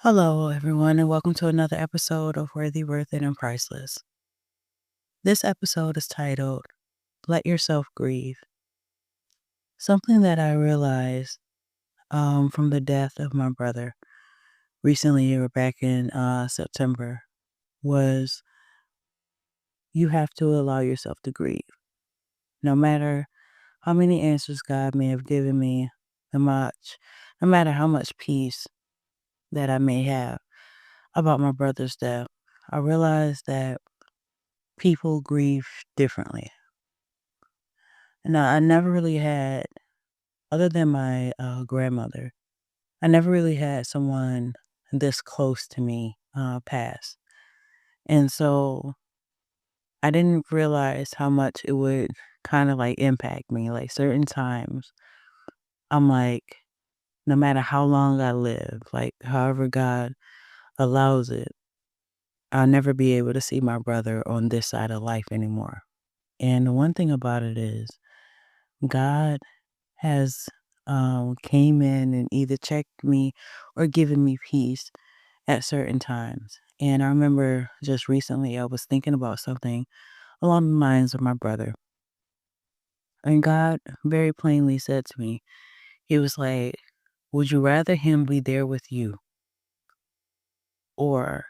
Hello, everyone, and welcome to another episode of Worthy, Worth It, and Priceless. This episode is titled Let Yourself Grieve. Something that I realized from the death of my brother recently, or back in September, was you have to allow yourself to grieve. No matter how many answers God may have given me, no matter how much peace that I may have about my brother's death, I realized that people grieve differently. Now, I never really had, other than my grandmother, I never really had someone this close to me pass. And so I didn't realize how much it would kind of like impact me. Like certain times, I'm like, no matter how long I live, like however God allows it, I'll never be able to see my brother on this side of life anymore. And the one thing about it is, God has came in and either checked me or given me peace at certain times. And I remember just recently I was thinking about something along the lines of my brother. And God very plainly said to me, He was like, would you rather him be there with you or,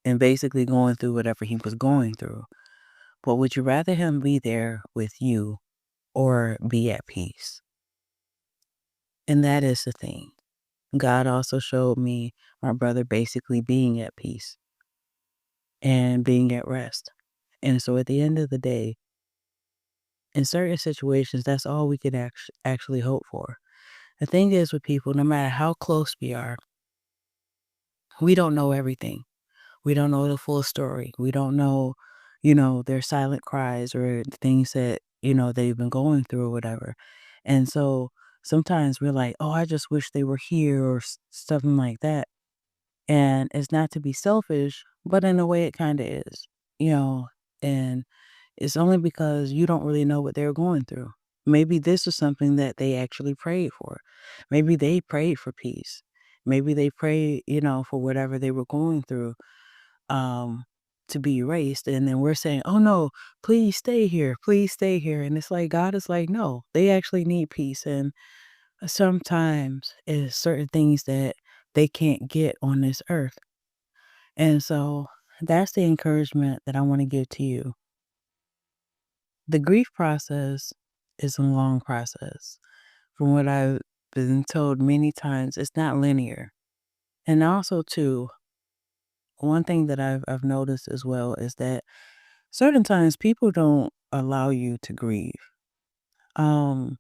and basically going through whatever he was going through, but would you rather him be there with you or be at peace? And that is the thing. God also showed me my brother basically being at peace and being at rest. And so at the end of the day, in certain situations, that's all we can actually hope for. The thing is with people, no matter how close we are, we don't know everything. We don't know the full story. We don't know, their silent cries or the things that, they've been going through or whatever. And so sometimes we're like, oh, I just wish they were here or something like that. And it's not to be selfish, but in a way it kind of is, you know, and it's only because you don't really know what they're going through. Maybe this is something that they actually prayed for. Maybe they prayed for peace. Maybe they prayed, for whatever they were going through um to be erased. And then we're saying, "Oh no, please stay here. Please stay here." And it's like God is like, "No, they actually need peace." And sometimes it's certain things that they can't get on this earth. And so that's the encouragement that I want to give to you. The grief process is a long process. From what I've been told many times, it's not linear. And also, too, one thing that I've noticed as well is that certain times people don't allow you to grieve. Um,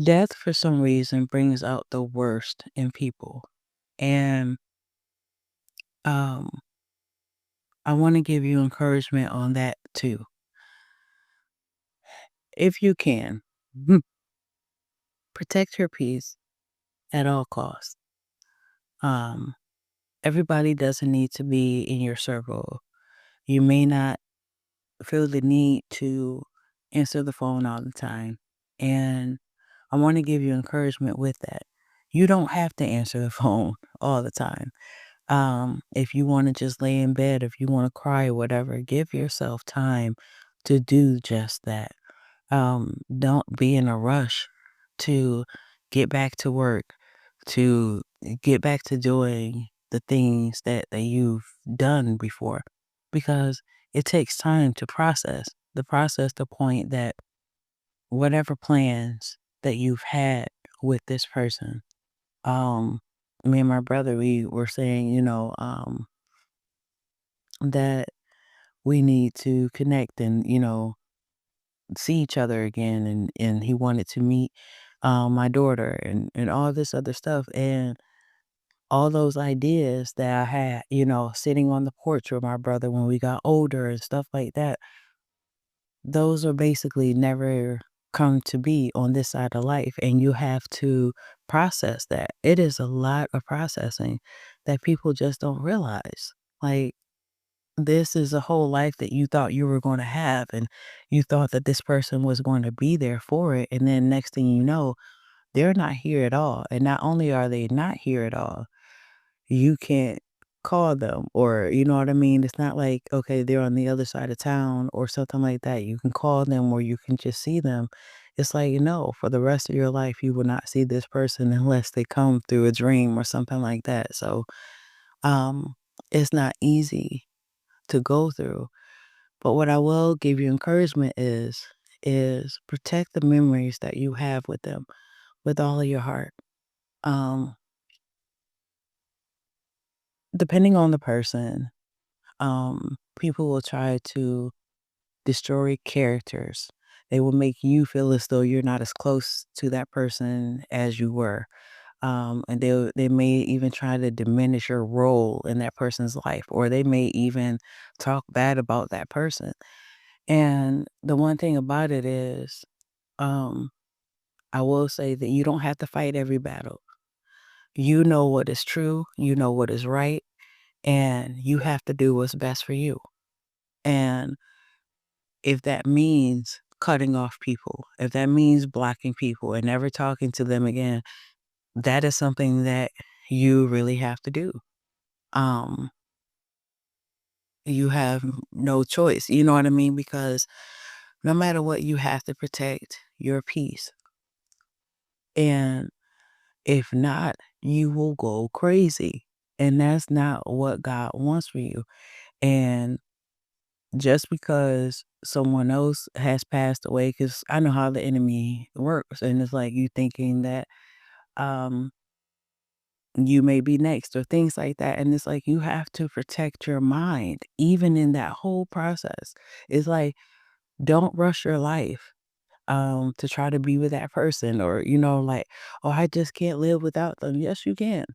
Death, for some reason, brings out the worst in people. And um, I want to give you encouragement on that, too. If you can, protect your peace at all costs. Um, Everybody doesn't need to be in your circle. You may not feel the need to answer the phone all the time. And I want to give you encouragement with that. You don't have to answer the phone all the time. If you want to just lay in bed, if you want to cry or whatever, give yourself time to do just that. Don't be in a rush to get back to work, to get back to doing the things that you've done before, because it takes time to process the point that whatever plans that you've had with this person, um, me and my brother, we were saying, that we need to connect and, see each other again. And he wanted to meet my daughter and all this other stuff. And all those ideas that I had, sitting on the porch with my brother when we got older and stuff like that, those are basically never come to be on this side of life. And you have to process that. It is a lot of processing that people just don't realize. Like, this is a whole life that you thought you were going to have, and you thought that this person was going to be there for it. And then next thing you know, they're not here at all. And not only are they not here at all, you can't call them, or you know what I mean? It's not like, okay, they're on the other side of town or something like that. You can call them or you can just see them. It's like, no, for the rest of your life, you will not see this person unless they come through a dream or something like that. So, um, it's not easy to go through. But what I will give you encouragement is protect the memories that you have with them with all of your heart. Um, Depending on the person, people will try to destroy characters. They will make you feel as though you're not as close to that person as you were. And they may even try to diminish your role in that person's life, or they may even talk bad about that person. And the one thing about it is, um, I will say that you don't have to fight every battle. You know what is true, you know what is right, and you have to do what's best for you. And if that means cutting off people, if that means blocking people and never talking to them again, that is something that you really have to do. Um, you have no choice, you know what I mean? Because no matter what, you have to protect your peace. And if not, you will go crazy. And that's not what God wants for you. And just because someone else has passed away, because I know how the enemy works, and it's like you thinking that um you may be next or things like that. And it's like you have to protect your mind, even in that whole process. It's like don't rush your life to try to be with that person, or like, oh, I just can't live without them. Yes, you can.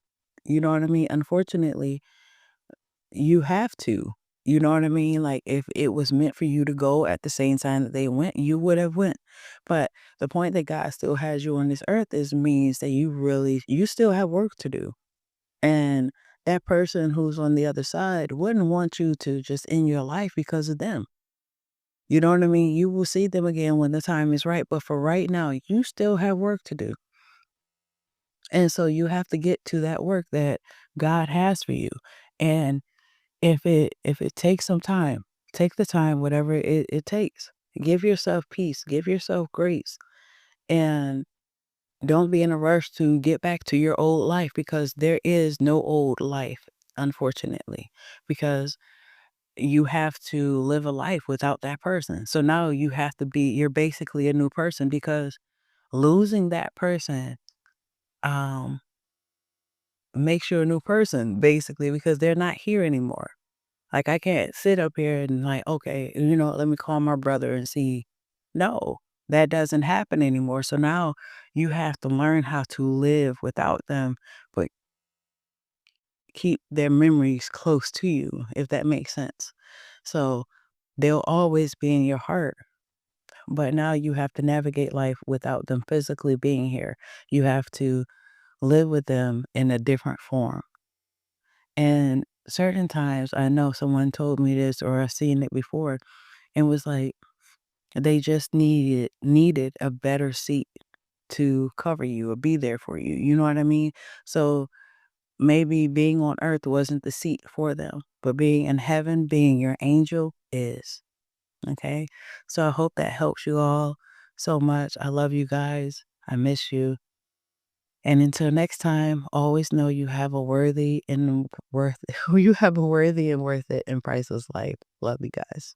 You know what I mean? Unfortunately, you have to. You know what I mean? Like, if it was meant for you to go at the same time that they went, you would have went. But the point that God still has you on this earth is means that you still have work to do. And that person who's on the other side wouldn't want you to just end your life because of them. You know what I mean? You will see them again when the time is right. But for right now, you still have work to do. And so you have to get to that work that God has for you. And if it takes some time, take the time, whatever it takes. Give yourself peace, give yourself grace, and don't be in a rush to get back to your old life, because there is no old life, unfortunately, because you have to live a life without that person. So now you're basically a new person, because losing that person um makes you a new person, basically, because they're not here anymore. Like, I can't sit up here and like, okay, let me call my brother and see. No, that doesn't happen anymore. So now you have to learn how to live without them, but keep their memories close to you, if that makes sense. So they'll always be in your heart, but now you have to navigate life without them physically being here. You have to live with them in a different form. And certain times, I know someone told me this, or I've seen it before, and was like, they just needed a better seat to cover you or be there for you. You know what I mean? So maybe being on earth wasn't the seat for them, but being in heaven, being your angel is. Okay. So I hope that helps you all so much. I love you guys. I miss you. And until next time, always know you have a worthy and worth you have a worthy and worth it and priceless life. Love you guys.